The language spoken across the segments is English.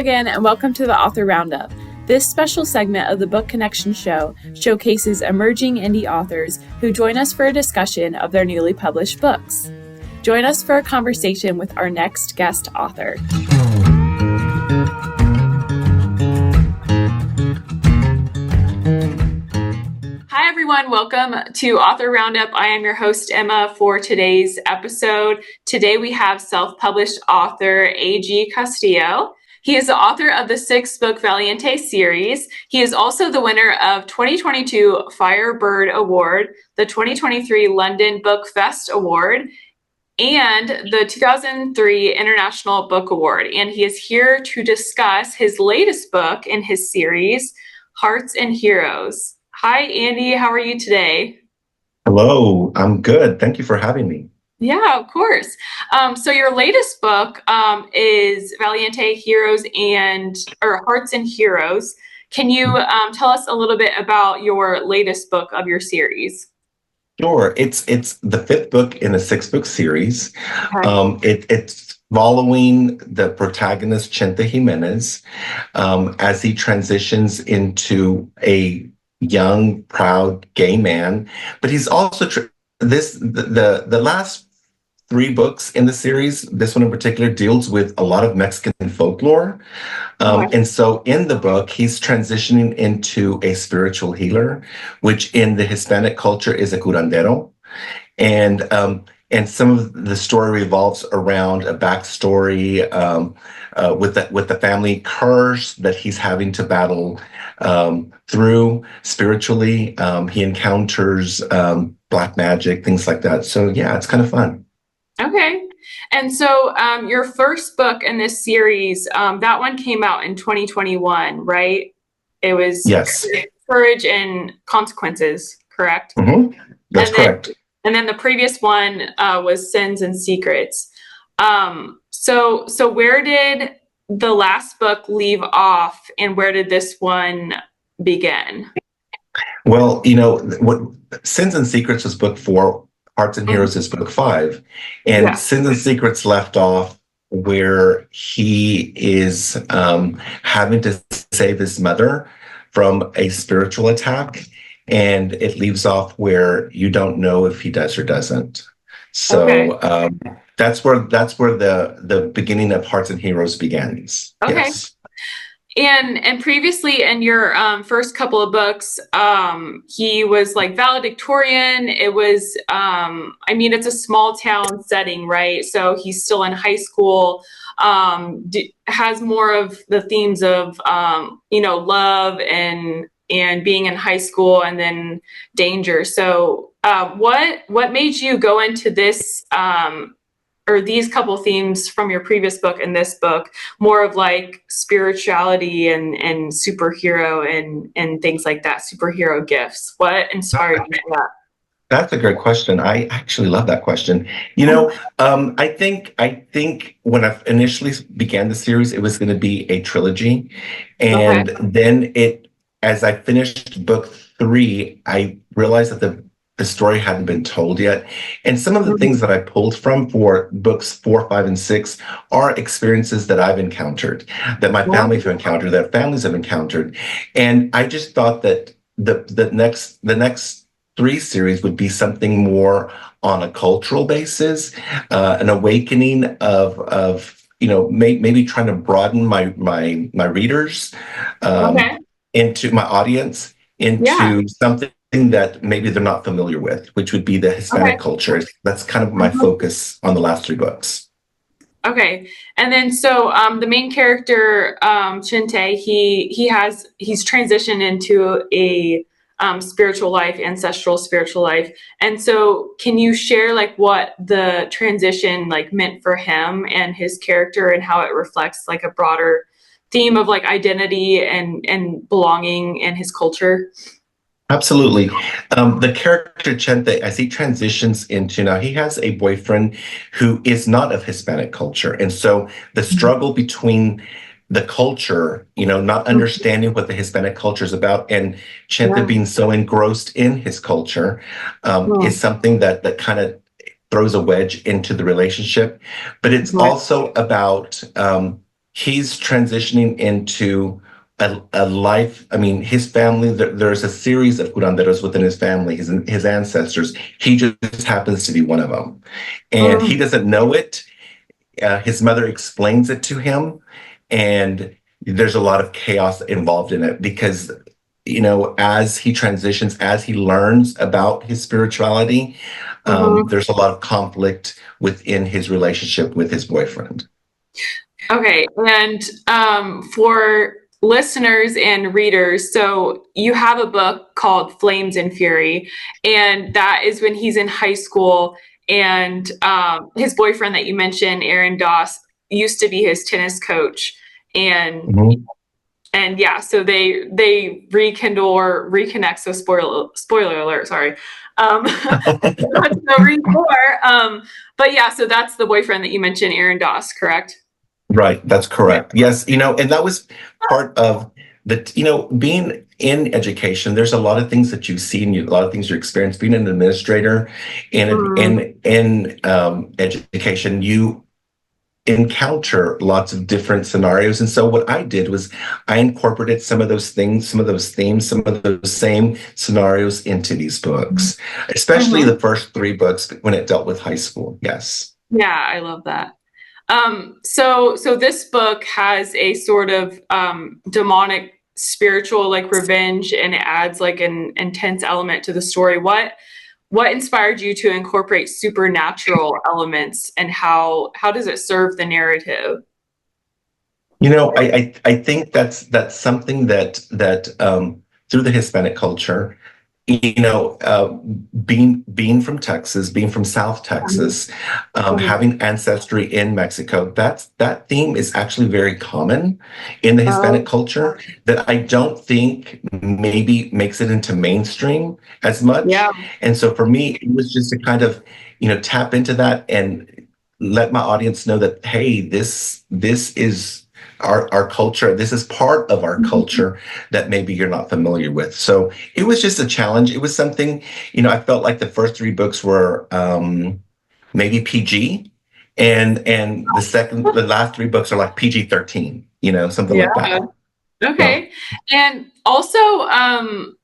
again, and welcome to the Author Roundup. This special segment of the Book Connection Show showcases emerging indie authors who join us for a discussion of their newly published books. Join us for a conversation with our next guest author. Hi, everyone. Welcome to Author Roundup. I am your host, Emma, for today's episode. Today, we have self-published author A.G. Castillo. He is the author of the 6-book Valiente series. He is also the winner of 2022 Firebird Award, the 2023 London Book Fest Award, and the 2003 International Book Award. And he is here to discuss his latest book in his series, Hearts and Heroes. Hi, Andy. How are you today? Hello. I'm good. Thank you for having me. Yeah, of course. So your latest book is Valiente Hearts and Heroes. Can you tell us a little bit about your latest book of your series? Sure. It's the 5th book in a 6-book series. Okay. It's following the protagonist Chente Jimenez as he transitions into a young, proud gay man, but he's also the last 3 books in the series, this one in particular, deals with a lot of Mexican folklore. And so in the book, he's transitioning into a spiritual healer, which in the Hispanic culture is a curandero. And some of the story revolves around a backstory with the family curse that he's having to battle through spiritually. He encounters black magic, things like that. So yeah, it's kind of fun. Okay. And so your first book in this series, that one came out in 2021, right? It was Yes. Courage and Consequences, correct? Mm-hmm. That's correct. And then the previous one was Sins and Secrets. So where did the last book leave off, and where did this one begin? Well, what Sins and Secrets was book 4. Hearts and Heroes is book 5. And Sins and Secrets left off where he is having to save his mother from a spiritual attack. And it leaves off where you don't know if he does or doesn't. So that's where the beginning of Hearts and Heroes begins. Okay. Yes. And previously in your first couple of books, he was like valedictorian. It was, it's a small town setting, right? So he's still in high school, has more of the themes of, love and being in high school, and then danger. So what made you go into this or these couple themes from your previous book and this book, more of like spirituality and superhero and things like that, superhero gifts? What inspired you for that? That's a great question. I actually love that question. I think when I initially began the series, it was going to be a trilogy. And then as I finished book 3, I realized that the story hadn't been told yet. And some of the things that I pulled from for books 4, 5, and 6 are experiences that I've encountered, that my family have encountered, that families have encountered. And I just thought that the next 3 series would be something more on a cultural basis, an awakening of maybe trying to broaden my readers into my audience, into something that maybe they're not familiar with, which would be the Hispanic culture. That's kind of my focus on the last 3 books. Okay. And then so the main character, Chente, he's transitioned into a spiritual life, ancestral spiritual life. And so can you share like what the transition like meant for him and his character, and how it reflects like a broader theme of like identity and belonging in his culture? Absolutely. The character Chente, as he transitions into, now he has a boyfriend who is not of Hispanic culture. And so the struggle between the culture, not understanding what the Hispanic culture is about, and Chente being so engrossed in his culture is something that kind of throws a wedge into the relationship. But it's also about he's transitioning into a life. I mean, his family, there's a series of curanderos within his family, his ancestors. He just happens to be one of them. And he Mm, doesn't know it. His mother explains it to him. And there's a lot of chaos involved in it because, as he transitions, as he learns about his spirituality, mhm. there's a lot of conflict within his relationship with his boyfriend. Okay, and for listeners and readers, so you have a book called Flames and Fury, and that is when he's in high school, and his boyfriend that you mentioned, Aaron Doss, used to be his tennis coach, and Mhm. and yeah, so they rekindle or reconnect. So spoiler alert, sorry. Not to read more. But yeah, so that's the boyfriend that you mentioned, Aaron Doss, correct? Right, that's correct. Yes, and that was part of being in education. There's a lot of things that you see and a lot of things you experience. Being an administrator Mm, in education, you encounter lots of different scenarios. And so what I did was I incorporated some of those things, some of those themes, some of those same scenarios into these books, especially mhm. the first three books when it dealt with high school. Yes. Yeah, I love that. So this book has a sort of demonic spiritual like revenge, and it adds like an intense element to the story. What inspired you to incorporate supernatural elements, and how does it serve the narrative? I think that's something that through the Hispanic culture, you know, uh, being from Texas, being from South Mhm. Texas, having ancestry in Mexico, that theme is actually very common in the Hispanic Oh, culture that I don't think maybe makes it into mainstream as much. yeah. And so for me, it was just to kind of, tap into that and let my audience know that, hey, this is our culture. This is part of our Mhm. culture that maybe you're not familiar with. So it was just a challenge. It was something, I felt like the first three books were maybe PG, and the last three books are like PG-13, something Yeah. like that. Yeah. Okay. And also,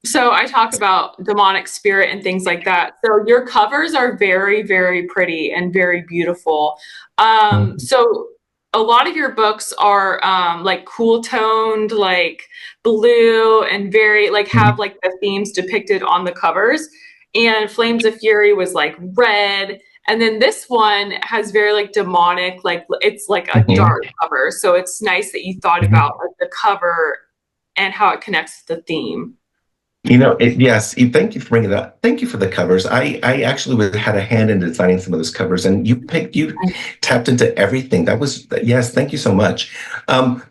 so I talk about demonic spirit and things like that. So your covers are very, very pretty and very beautiful. Mhm. So a lot of your books are like cool toned, like blue and very like have like the themes depicted on the covers. And Flames of Fury was like red. And then this one has very like demonic, like it's like a Mhm. dark cover. So it's nice that you thought about Mhm. like the cover and how it connects to the theme. Yes, thank you for bringing that up. Thank you for the covers. I actually had a hand in designing some of those covers, and you tapped into everything. Yes, thank you so much.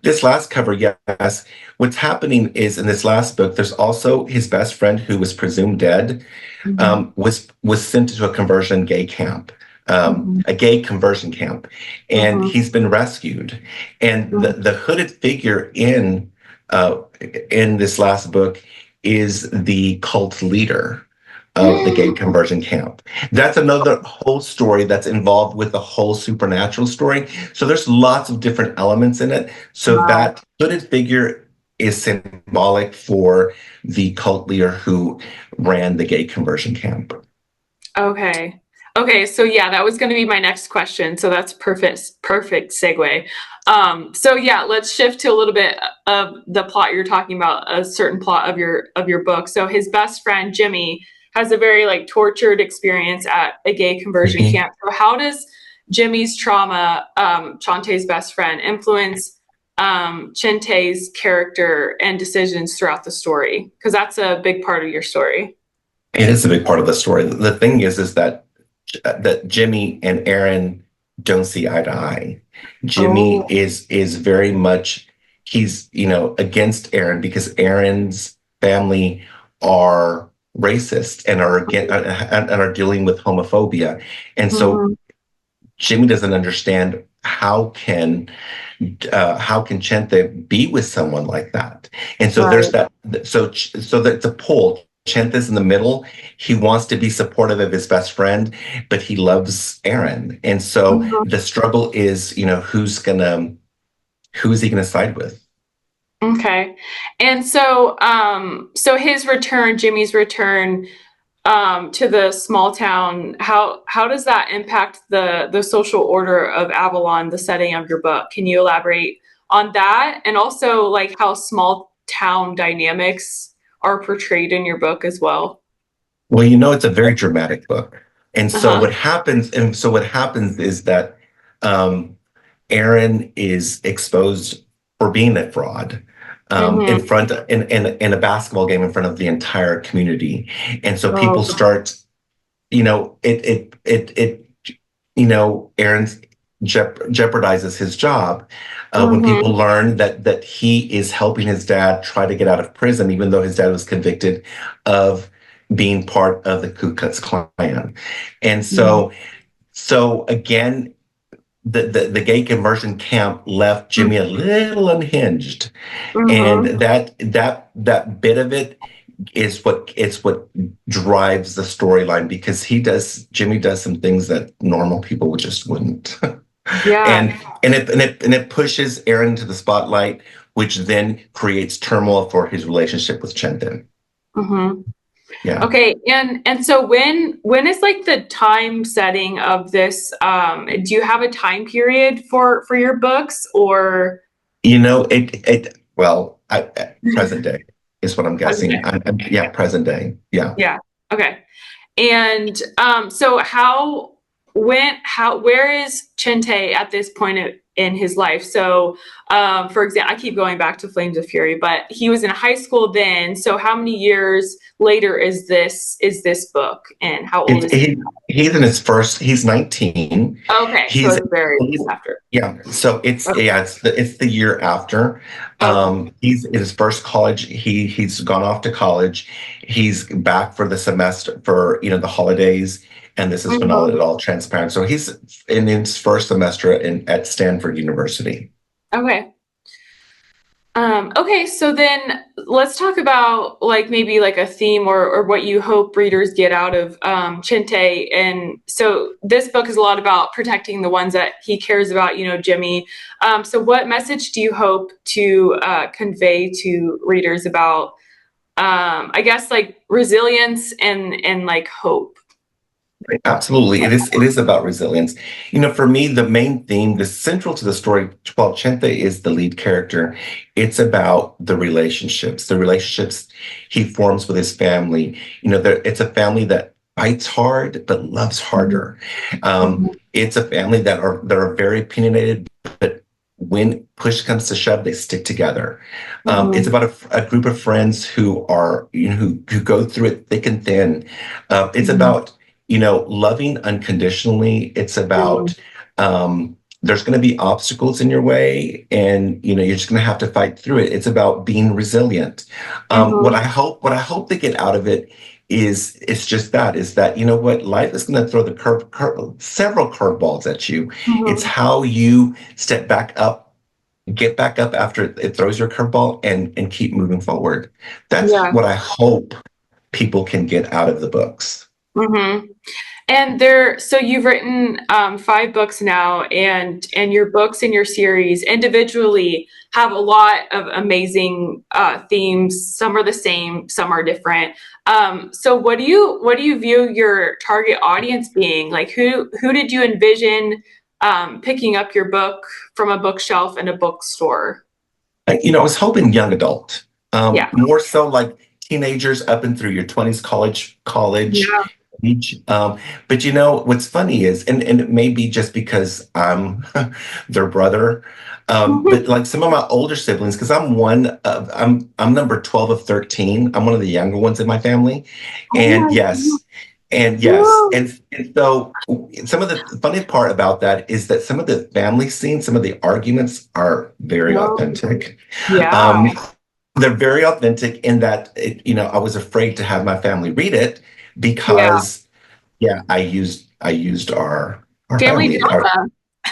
This last cover, yes. What's happening is in this last book, there's also his best friend who was presumed dead, Mhm. was sent to a conversion gay camp, Mhm. a gay conversion camp, and Mhm. he's been rescued. And the Mhm. the hooded figure uh, in this last book is the cult leader of the gay conversion camp. That's another whole story that's involved with the whole supernatural story. So there's lots of different elements in it. So Wow. that hooded figure is symbolic for the cult leader who ran the gay conversion camp. Okay. Okay, so yeah, that was going to be my next question. So that's perfect segue. So yeah, let's shift to a little bit of the plot you're talking about, a certain plot of your book. So his best friend Jimmy has a very like tortured experience at a gay conversion Mhm. camp. So how does Jimmy's trauma, Chante's best friend, influence Chente's character and decisions throughout the story? Because that's a big part of your story. It is a big part of the story. The thing is that Jimmy and Aaron don't see eye to eye. Jimmy Oh. is very much he's against Aaron because Aaron's family are racist and are again and are dealing with homophobia, and so Mhm. Jimmy doesn't understand how can Chente be with someone like that? And so there's Right. that. So that's a pull. Chente's in the middle. He wants to be supportive of his best friend, but he loves Aaron. And so Mhm. the struggle is, who is he going to side with? Okay. And so so his return, Jimmy's return to the small town, how does that impact the social order of Avalon, the setting of your book? Can you elaborate on that? And also like how small town dynamics are portrayed in your book as well? Well, you know, it's a very dramatic book. Uh-huh. And so what happens is that um, Aaron is exposed for being a fraud Mm-hmm. in a basketball game in front of the entire community. And so Oh, people start, you know, Aaron's jeopardizes his job when people mm-hmm. learn that he is helping his dad try to get out of prison, even though his dad was convicted of being part of the Ku Klux Klan. And so again, the gay conversion camp left Jimmy a little unhinged, and Mm-hmm. that bit of it is what drives the storyline, because Jimmy does some things that normal people would just wouldn't. Yeah. And it pushes Aaron to the spotlight, which then creates turmoil for his relationship with Chente. Mm-hmm. Yeah. Okay, and so when is like the time setting of this? Do you have a time period for your books or You know, present day is what I'm guessing. Yeah, present day. Yeah. yeah, okay. And so where is Chente at this point in his life? So for example, I keep going back to Flames of Fury, but he was in high school then. So how many years later is this book, and how old It, is he? he's 19. Okay, so He's, it's very he's after. yeah, so it's the year after. Okay. He's in his first college. He's gone off to college. He's back for the semester for, the holidays, and this is when Mhm. it all transparent. So he's in his first semester at Stanford University. Okay. Okay, so then let's talk about like maybe like a theme or what you hope readers get out of Chente. And so this book is a lot about protecting the ones that he cares about, Jimmy. So what message do you hope to convey to readers about, I guess, like resilience and like hope? Absolutely. It is about resilience. For me, the main theme, the central to the story, well, Chente is the lead character. It's about the relationships he forms with his family. It's a family that fights hard but loves harder. Mhm. It's a family that are very opinionated, but when push comes to shove, they stick together. It's Mhm. about a group of friends who are, who go through it thick and thin. It's Mhm. about loving unconditionally. It's Mhm. about there's going to be obstacles in your way, and you're just going to have to fight through it. It's about being resilient. What Mhm. I hope they get out of it is just that, what life is going to throw several curveballs at you. It's Mhm. how you step back up, get back up after it throws your curveball, and keep moving forward. That's Yeah. what I hope people can get out of the books. Mhm. And so you've written 5 books now, and your books in your series individually have a lot of amazing themes. Some are the same, some are different. So what do you view your target audience being? Like who did you envision picking up your book from a bookshelf in a bookstore? I was hoping young adult, Yeah. more so like teenagers up and through your 20s, college Yeah. age. But what's funny is, and it may be just because I'm their brother, but like some of my older siblings, because I'm number 12 of 13. I'm one of the younger ones in my family, Oh and my yes. And yes, God. and so some of the funny part about that is that some of the family scenes, some of the arguments are very No. authentic. Yeah. Um, they're very authentic in that I was afraid to have my family read it Yeah. because yeah, I used our Family family. drama.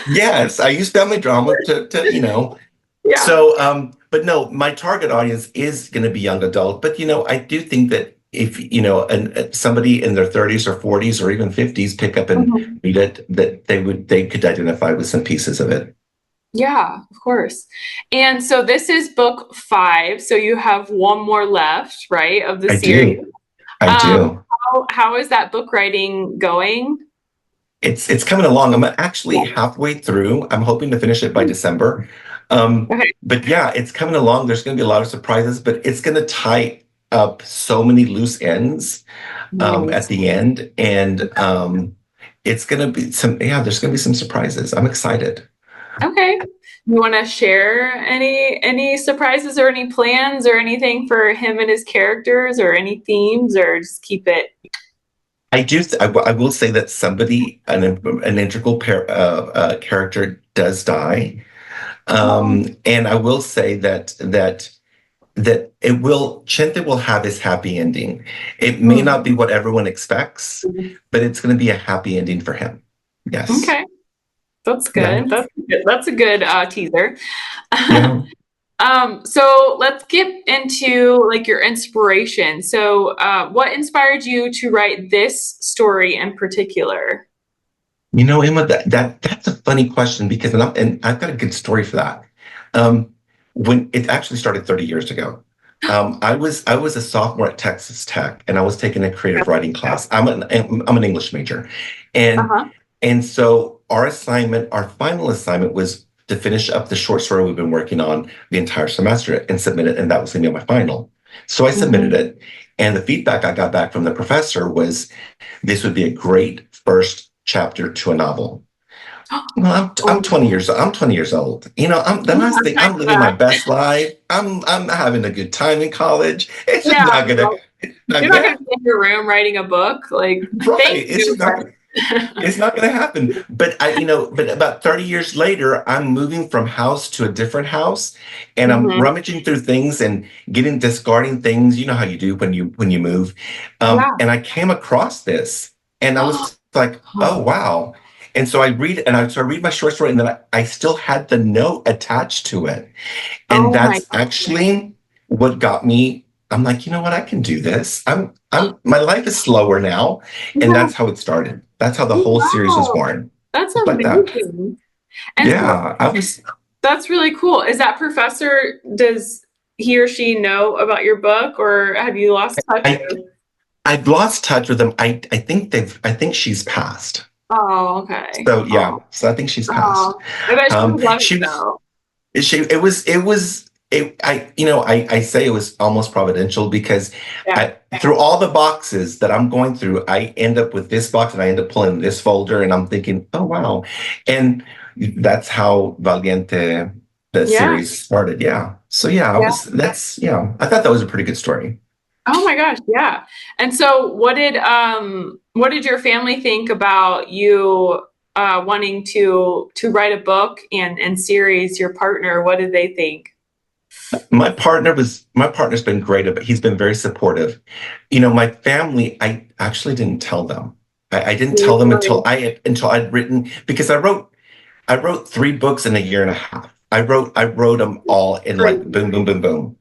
Yes, I used family drama to. Yeah. So, but no, my target audience is going to be young adult. But I do think that if somebody in their 30s or 40s or even 50s pick up and Mhm. read it, that they could identify with some pieces of it. Yeah, of course. And so this is book 5, so you have one more left, right, of the I series. do. I Um, do. how is that book writing going? It's coming along. I'm actually halfway through. I'm hoping to finish it by December. Okay. But yeah, it's coming along. There's going to be a lot of surprises, but it's going to tie up so many loose ends at Nice. the end, and it's going to be some. Yeah, there's going to be some surprises. I'm excited. Okay. You want to share any surprises or any plans or anything for him and his characters or any themes or just keep it? I do. I will say that somebody, an integral character, does die, Oh. and I will say that it will Chente will have his happy ending. It may not be Mhm. what everyone expects, but it's going to be a happy ending for him. Yes. Okay. That's Yeah. good. That's good. That's a good teaser. Yeah. So let's get into like your inspiration. So, what inspired you to write this story in particular? You know, Emma, that's a funny question because and I've got a good story for that. Um, when it actually started 30 years ago, I was a sophomore at Texas Tech, and I was taking a creative writing class. I'm an English major, and Uh-huh. and so our final assignment was to finish up the short story we've been working on the entire semester and submit it, and that was going to be my final. So I submitted Hmm. it, and the feedback I got back from the professor was this would be a great first chapter to a novel. Well, I'm Oh, 20 years I'm 20 years old. You know, I'm the last thing I'm living my best life. I'm having a good time in college. It's just yeah, not gonna no, it's not you're gonna not going to happen. be in your room writing a book. Like, Right. thank It's you. just not it's not gonna happen. But about 30 years later, I'm moving from house to a different house, and I'm Hmm. rummaging through things and getting discarding things. You know how you do when you move. Yeah. And I came across this, and I was like, oh wow. And so I read my short story, and then I still had the note attached to it. And Oh my that's actually what got me. I'm like, you know what? I can do this. My life is slower now. And God. that's how it started. That's how the whole series was Wow. born. That's Just like that. amazing. And so Yeah, I was that's really cool. Is that professor, does he or she know about your book or have you lost touch I with? I've lost touch with them. I think she's passed. Oh, okay. So Oh, yeah, so I think she's passed. oh. I bet she would love it She was though. I say it was almost providential because Yeah. through all the boxes that I'm going through, I end up with this box and I end up pulling this folder and I'm thinking, oh wow. And that's how Valiente, the Yeah. series started. Yeah. So yeah, Yeah. I thought that was a pretty good story. Oh my gosh, yeah. And so what did your family think about you wanting to write a book and series, your partner, what did they think? My partner's been great about he's been very supportive. You know, my family, I actually didn't tell them. I didn't tell them Really? until I'd written because I wrote 3 books in a year and a half. I wrote them all in like Crazy. boom, boom, boom, boom.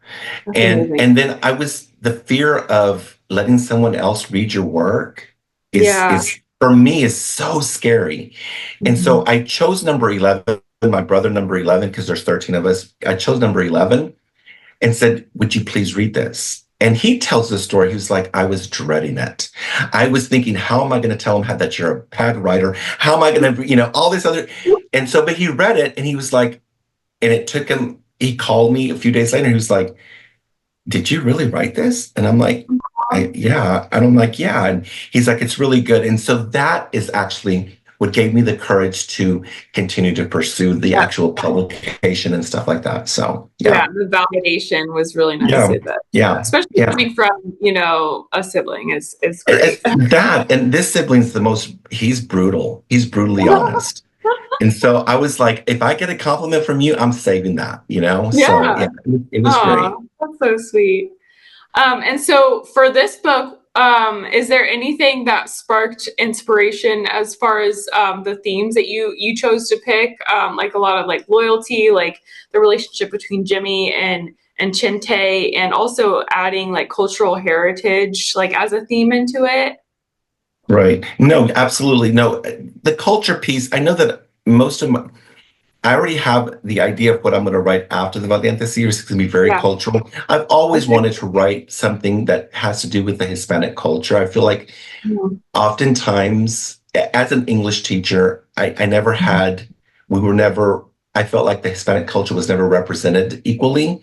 That's And amazing. and then I was the fear of letting someone else read your work Yeah. is for me is so scary. And so Mhm. I chose number 11, my brother number 11, because there's 13 of us. I chose number 11 and said, would you please read this? And he tells the story. He was like, I was dreading it. I was thinking, how am I going to tell him that you're a bad writer? How am I going to, all this other. And so, but he read it and he was like, and it took him, he called me a few days later. He was like, did you really write this? And I'm like, yeah. And I'm like, yeah. And he's like, it's really good. And so that is actually what gave me the courage to continue to pursue the Yeah. actual publication and stuff like that. So Yeah, yeah, the validation was really nice yeah, of it. Yeah, yeah, especially yeah. coming from, a sibling is great. That and this sibling's the most, he's brutal. He's brutally honest. And so I was like, if I get a compliment from you, I'm saving that. So Yeah. yeah, it was great. Oh, that's so sweet. And so for this book, is there anything that sparked inspiration as far as the themes that you chose to pick? Like a lot of like loyalty, like the relationship between Jimmy and Chente, and also adding like cultural heritage like as a theme into it. Right. No, absolutely. No, the culture piece, I know that most of my, I already have the idea of what I'm going to write after the Valiente series. It's going to be very Yeah. cultural. I've always Okay. wanted to write something that has to do with the Hispanic culture. I feel like Mhm. oftentimes, as an English teacher, I never had, we were never, I felt like the Hispanic culture was never represented equally.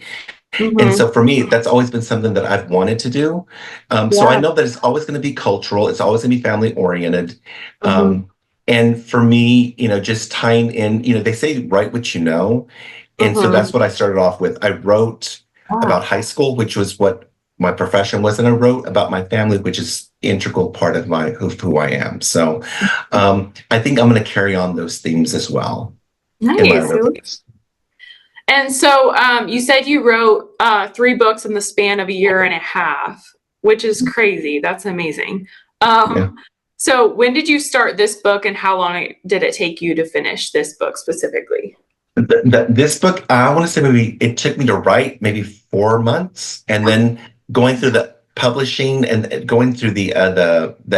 And Mhm. so for me, that's always been something that I've wanted to do. So I Yeah. know that it's always going to be cultural. It's always going to be family oriented. Mhm. And for me, just tying in, they say write what you know. And so Mhm. that's what I started off with. I wrote Yeah. about high school, which was what my profession was. And I wrote about my family, which is integral part of who I am. So I think I'm going to carry on those themes as well in my Nice. other books. And so you said you wrote 3 books in the span of a year and a half, which is crazy. That's amazing. Yeah. So when did you start this book and how long did it take you to finish this book specifically? This book, I want to say maybe it took me to write maybe 4 months, and then going through the publishing and going through the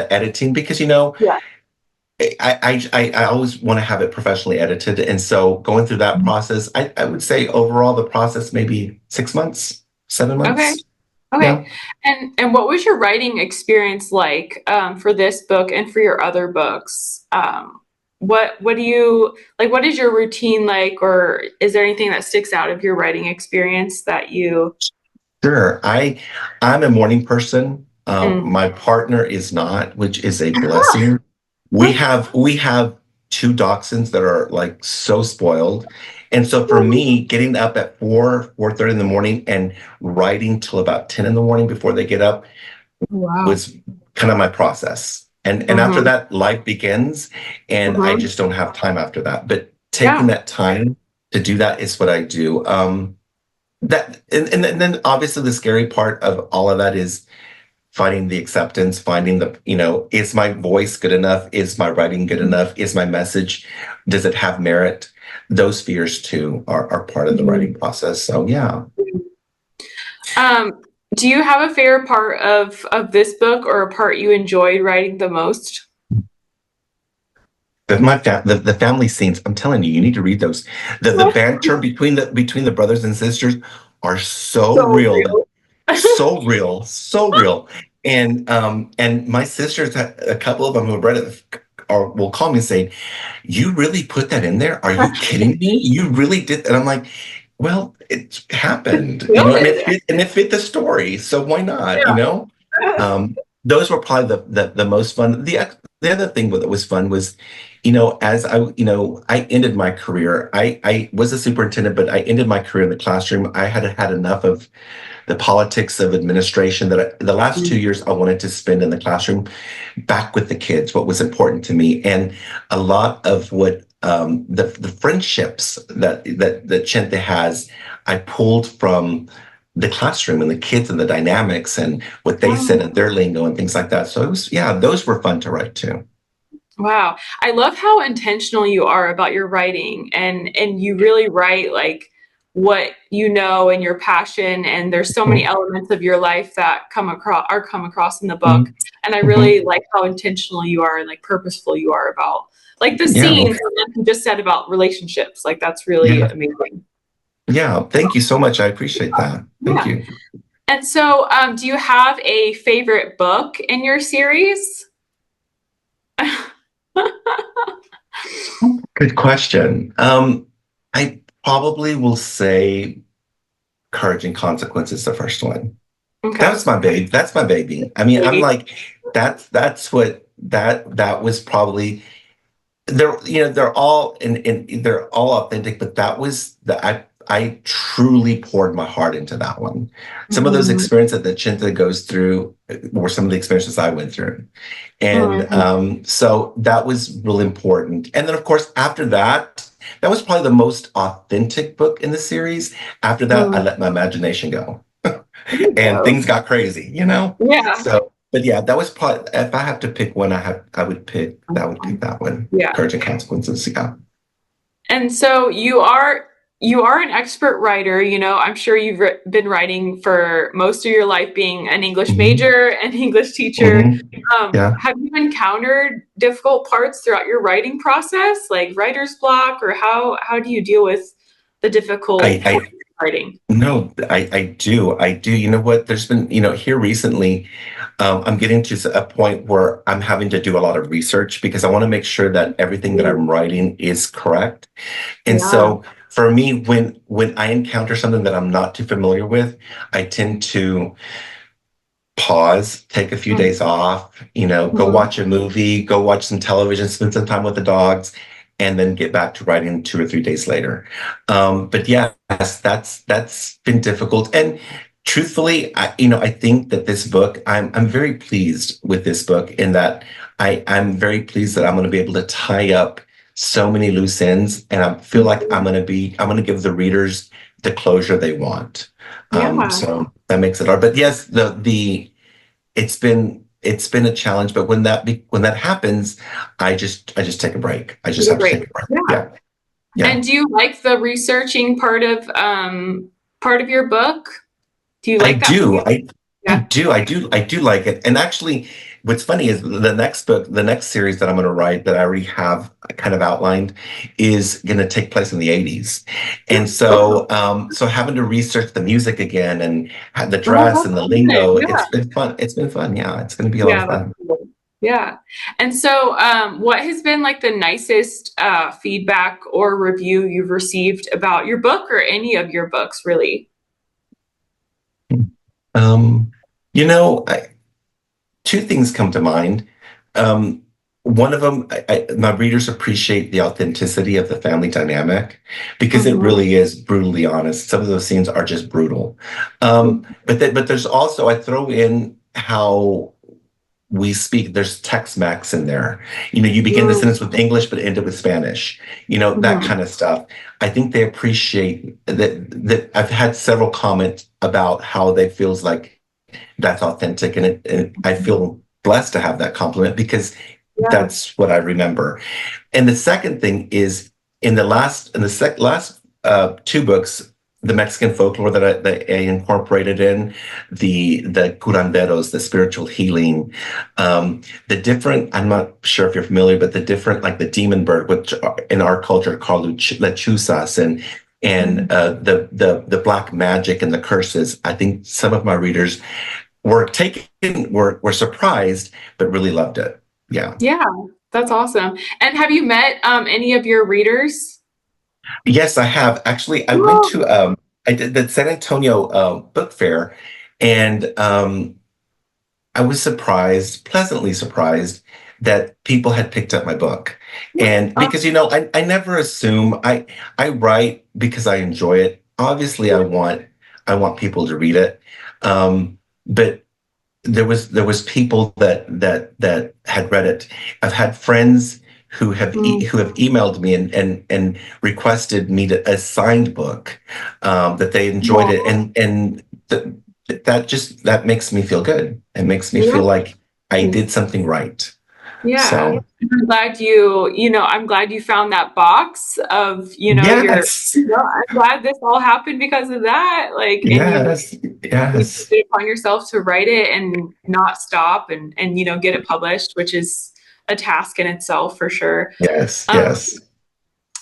editing because Yeah. I always want to have it professionally edited, and so going through that process, I would say overall the process maybe 6 months, seven Okay. months. Okay. Yeah. And what was your writing experience like for this book and for your other books? What do you like? What is your routine like, or is there anything that sticks out of your writing experience that you? Sure. I'm a morning person. Mm. My partner is not, which is a blessing. We have two dachshunds that are like so spoiled. And so for me, getting up at 4:30 in the morning and writing till about 10 in the morning before they get up Wow. was kind of my process. And after Mm-hmm. that, life begins, and I Mm-hmm. just don't have time after that. But taking Yeah. that time to do that is what I do. And then obviously the scary part of all of that is finding the acceptance, finding is my voice good enough? Is my writing good enough? Is my message, does it have merit? Those fears too are part of the Mhm. writing process. So yeah. Um, do you have a favorite part of this book or a part you enjoyed writing the most? The family scenes, I'm telling you, you need to read those. The banter between the brothers and sisters are so So real. real. So real, so real. And my sisters, a couple of them who have read it, or will call me and say, "You really put that in there? Are you kidding me? You really did?" And I'm like, "Well, it happened, Feel and it. it fit the story, so why not?" Yeah. Those were probably the most fun. The other thing that was fun was, as I ended my career. I was a superintendent, but I ended my career in the classroom. I had had enough of the politics of administration the last 2 years I wanted to spend in the classroom back with the kids, what was important to me. And a lot of what the friendships that Chente has, I pulled from the classroom and the kids and the dynamics and what they said and their lingo and things like that. So yeah, those were fun to write too. Wow. I love how intentional you are about your writing and you really write like what you know and your passion and there's so many Mhm. elements of your life that come across in the book. Mhm. And I Mhm. really like how intentional you are and like purposeful you are about like the Yeah, scenes and then you just said about relationships. Like that's really yeah, amazing. yeah. Thank you so much. I appreciate that. Thank Yeah. you. And so do you have a favorite book in your series? Good question. I probably will say Courage and Consequence is the first one. That Okay. was my baby. That's my baby. I mean, I'm Maybe. like, that's what that was probably they're all and they're all authentic, but that was I truly poured my heart into that one. Some of those Mhm. experiences that Chinta goes through were some of the experiences I went through. And Mhm. so that was really important. And then, of course, after that, that was probably the most authentic book in the series. After that, I Mhm. let my imagination go There you and go. things got crazy. Yeah. So, but yeah, that was probably, if I have to pick one, I would pick that one, Yeah. Courage and Consequences. Yeah. And so you are you are an expert writer. I'm sure you've been writing for most of your life, being an English Hmm. major and English teacher. Hmm. Yeah. Have you encountered difficult parts throughout your writing process, like writer's block, or how do you deal with the difficult I points of writing? No, I do. I do. You know what? There's been, here recently, I'm getting to a point where I'm having to do a lot of research because I want to make sure that everything that I'm writing is correct. And Yeah. so for me, when I encounter something that I'm not too familiar with, I tend to pause, take a few days off, go Mhm. watch a movie, go watch some television, spend some time with the dogs, and then get back to writing 2 or 3 days later. But yes, that's been difficult. And truthfully, I think that this book, I'm very pleased with this book in that I'm very pleased that I'm going to be able to tie up so many loose ends, and I feel like I'm going to give the readers the closure they want. Yeah. So that makes it hard. But yes, it's been a challenge. But when that happens, I just take a break. I just You're have to great. take a break. Yeah. Yeah, yeah. And do you like the researching part of your book? Do you I like that? do. I Yeah. do. I do like it. And actually, what's funny is the next book, the next series that I'm going to write that I already have kind of outlined is going to take place in the 80s. And so, so having to research the music again and the Oh, dress and the that's good. lingo, Yeah. it's been fun. It's been fun. Yeah, it's going to be a lot of Yeah, that's fun. cool. Yeah. And so, what has been like the nicest feedback or review you've received about your book or any of your books, really? Um, you know, two things come to mind. Um, One of them, my readers appreciate the authenticity of the family dynamic because it Hmm. really is brutally honest. Some of those scenes are just brutal. But there's also, I throw in how we speak. There's Tex-Mex in there. You begin the sentence with English, but end it with Spanish. That Hmm. kind of stuff. I think they appreciate that. That I've had several comments about how they feels like that's authentic, and I feel blessed to have that compliment because Yeah. that's what I remember. And the second thing is last two books, the Mexican folklore that I incorporated in the curanderos, the spiritual healing, the different. I'm not sure if you're familiar, but the different, like the demon bird, which are, in our culture called lechuzas, and the black magic and the curses. I think some of my readers were surprised, but really loved it. Yeah. Yeah, that's awesome. And have you met any of your readers? Yes, I have. Actually, Oh, I did the San Antonio book fair, and I was surprised, pleasantly surprised, that people had picked up my book. And uh, because I never assume I write because I enjoy it. Obviously, I want people to read it. But there was people that had read it. I've had friends mm, who have emailed me and requested me a signed book, that they enjoyed it, yeah, that makes me feel good. It makes me feel like I yeah. did something right. Yeah. So I'm glad you found that box of, yes, I'm glad this all happened because of that. Like, and yes, you took yes, it upon yourself to write it and not stop and get it published, which is a task in itself for sure. yes, Um, yes.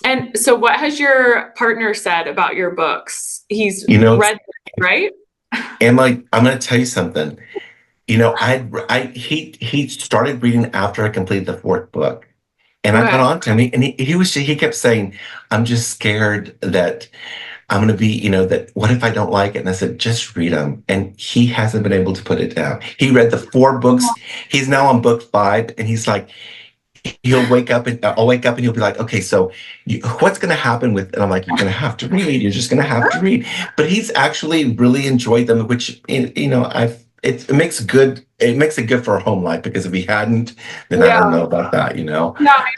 and so what has your partner said about your books? He's You know, read them, right? I'm going to tell you something. He started reading after I completed the fourth book, and I got Okay. on to him, and he kept saying, "I'm just scared that I'm going to be, that what if I don't like it?" And I said, "Just read them." And he hasn't been able to put it down. He read the four books. He's now on book five, and he's like, he'll wake up and I'll wake up and he'll be like, "Okay, so what's going to happen with?" And I'm like, "You're going to have to read. You're just going to have to read." But he's actually really enjoyed them, which I've it makes it good for our home life because if he hadn't, then I don't Yeah. know about that. Yeah,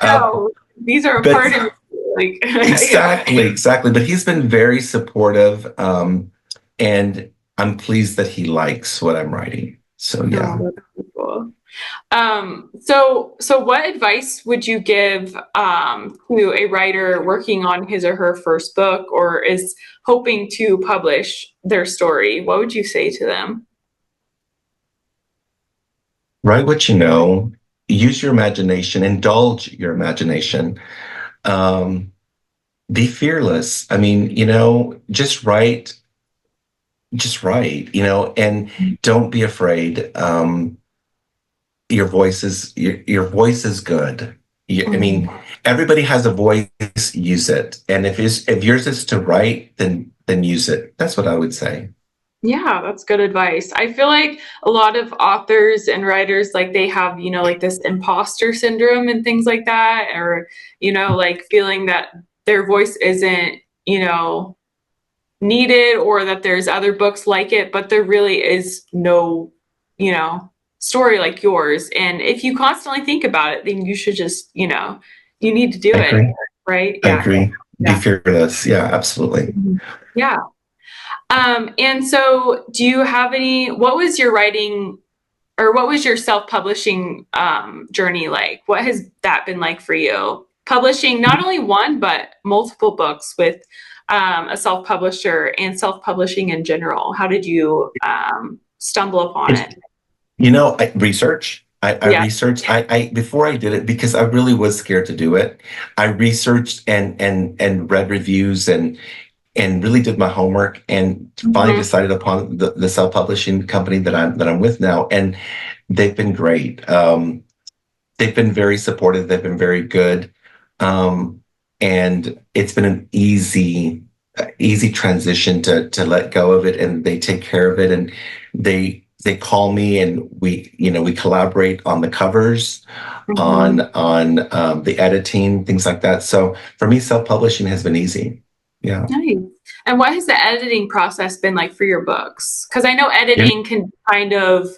I Uh, know. These are a but part of like yeah. exactly. But he's been very supportive, and I'm pleased that he likes what I'm writing. So Oh, yeah. that's really cool. So what advice would you give to a writer working on his or her first book or is hoping to publish their story? What would you say to them? Write what you know, use your imagination, indulge your imagination. Um, be fearless. I mean, just write, and don't be afraid. Your voice is good. I mean, Mhm. everybody has a voice, use it. And if yours is to write, then use it. That's what I would say. Yeah, that's good advice. I feel like a lot of authors and writers, like they have, like this imposter syndrome and things like that, or, like feeling that their voice isn't, needed or that there's other books like it, but there really is no, story like yours. And if you constantly think about it, then you should just, you need to do I it, agree. right? I Yeah. agree. Be Yeah. fearless. Yeah, absolutely. Mhm. Yeah. And so do you have what was your writing or what was your self-publishing journey like? What has that been like for you? Publishing not only one, but multiple books with a self-publisher and self-publishing in general. How did you stumble upon It's, it? research. I Yeah. researched. I before I did it because I really was scared to do it. I researched and read reviews and really did my homework and finally Hmm. decided upon the self-publishing company that I'm with now, and they've been great. They've been very supportive. They've been very good, um, and it's been an easy transition to let go of it, and they take care of it, and they call me, and we collaborate on the covers, Hmm. on the editing, things like that. So for me, self-publishing has been easy. Yeah. Nice. And what has the editing process been like for your books? Because I know editing can kind of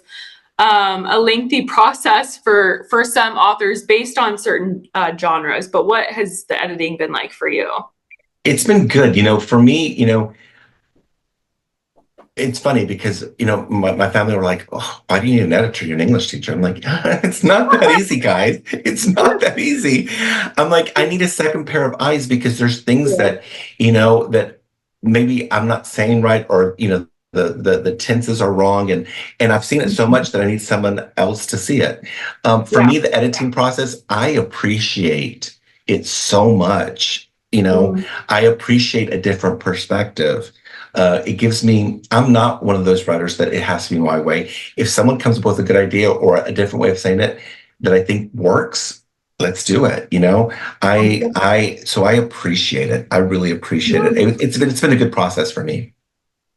a lengthy process for some authors based on certain genres. But what has the editing been like for you? It's been good. For me, it's funny because, my family were like, oh, why do you need an editor? You're an English teacher. I'm like, it's not that easy, guys. It's not that easy. I'm like, I need a second pair of eyes because there's things Yeah. that maybe I'm not saying right, or, the tenses are wrong. And I've seen it so much that I need someone else to see it. For Yeah. me, the editing process, I appreciate it so much. Mm. I appreciate a different perspective. It gives me, I'm not one of those writers that it has to be my way. If someone comes up with a good idea or a different way of saying it that I think works, let's do it. So I appreciate it. I really appreciate it. It's been a good process for me.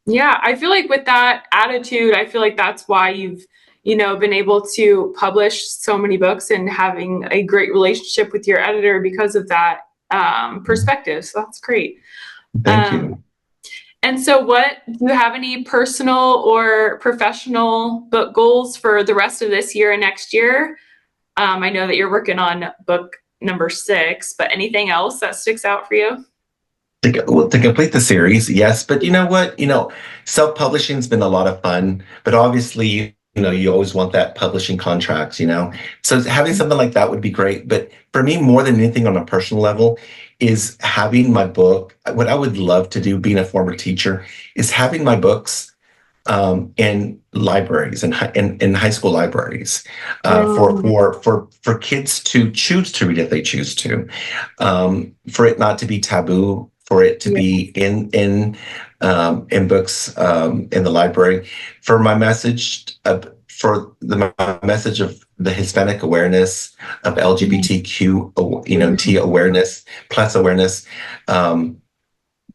Yeah, I feel like with that attitude, I feel like that's why you've, been able to publish so many books and having a great relationship with your editor because of that perspective. So that's great. Thank Um, you. and so, do you have any personal or professional book goals for the rest of this year and next year? I know that you're working on book number 6, but anything else that sticks out for you? To complete the series, yes. But you know what? Self-publishing's been a lot of fun, but obviously, you always want that publishing contracts. So having something like that would be great. But for me, more than anything on a personal level, is having my book. What I would love to do, being a former teacher, is having my books in libraries and in high school libraries, Um, for kids to choose to read if they choose to, for it not to be taboo, for it to yeah. be in books, in the library, for my message my message of the Hispanic awareness, of LGBTQ, T awareness, plus awareness,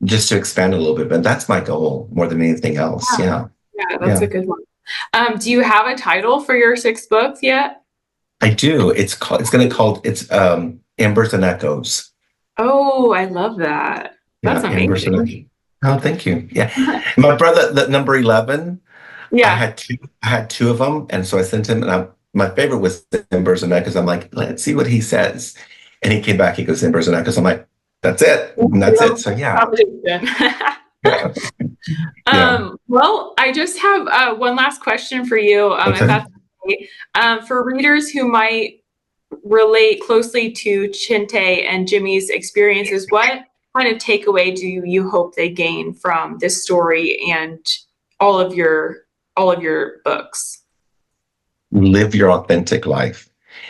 just to expand a little bit. But that's my goal more than anything else. Yeah. Yeah, that's Yeah, a good one. Do you have a title for your 6 books yet? I do. It's Embers and Echoes. Oh, I love that. That's Yeah, Embers and amazing. Echoes. Oh, thank you. Yeah. My brother, the number 11, I Yeah. had two of them. And so I sent him, and my favorite was Embers and Echoes. I'm like, let's see what he says. And he came back, he goes, Embers and Echoes. I'm like, that's it. And that's it. So yeah. Competition. Yeah. Well, I just have one last question for you, if Okay. that's okay. For readers who might relate closely to Chente and Jimmy's experiences, what kind of takeaway do you hope they gain from this story and all of your all of your books? Live your authentic life.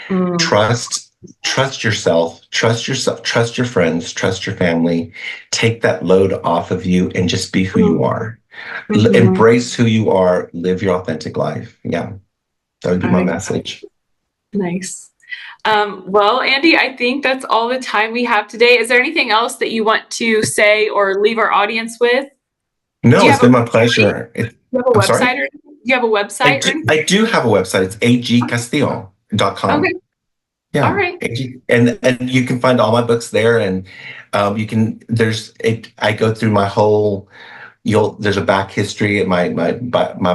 Mm, Trust, trust yourself, trust your friends, trust your family. Take that load off of you and just be who mm, you are. mhm. Embrace who you are. Live your authentic life. Yeah, that would be my I message. Nice. Well, Andy, I think that's all the time we have today. Is there anything else that you want to say or leave our audience with? Do No, you it's have a been my website? pleasure. Do you have a I'm sorry? website or anything? Do you have a I website or do, anything? I do have a website. It's agcastillo.com. Okay. All Yeah. right. And you can find all my books there. And you can, I go through my whole, there's a back history at my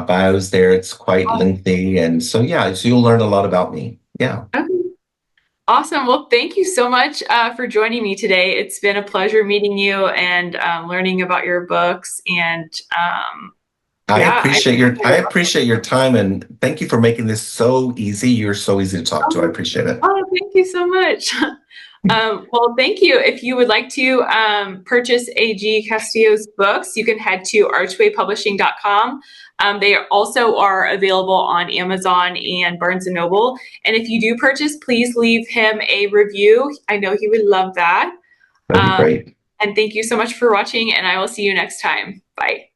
bios there. It's quite lengthy. And so, yeah, so you'll learn a lot about me. Yeah. Okay. Awesome. Well, thank you so much for joining me today. It's been a pleasure meeting you and learning about your books. And yeah, I appreciate your time, and thank you for making this so easy. You're so easy to talk to. I oh, appreciate it. oh, thank you so much. Well, thank you. If you would like to purchase A.G. Castillo's books, you can head to archwaypublishing.com. They also are available on Amazon and Barnes& and Noble. And if you do purchase, please leave him a review. I know he would love that. That'd be Um, great. and thank you so much for watching, and I will see you next time. Bye.